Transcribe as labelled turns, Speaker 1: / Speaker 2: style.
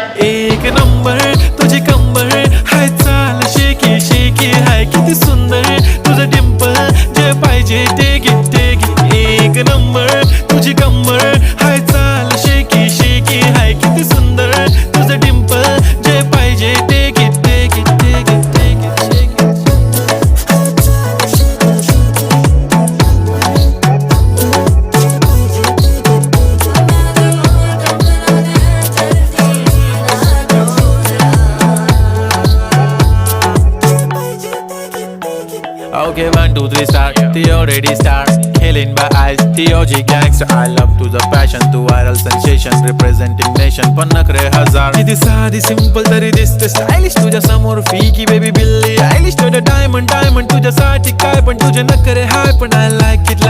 Speaker 1: एक नंबर तुझी कंबर हाय, चाल शेकी शेकी हाय, किती सुंदर तुझं डिंपल, जे पाहिजे ते घे. एक नंबर तुझी कंबर हाय, चाल शेकी शेकी हाय, किती सुंदर तुझं डिंपल, जे पाहिजे ते घे. Okay, 1, 2, 3 start. The already start. Killing by eyes. The OG gangster. I love to the passion, to viral sensation, representing nation. पन्नकरे हजार. किती साधी simple तरी दिसते stylish तुझ्या समोर फीकी baby बिल्ली. Stylish to the diamond तुझ्यासाठी काय पण तुझे नखरे हाय पण I like it.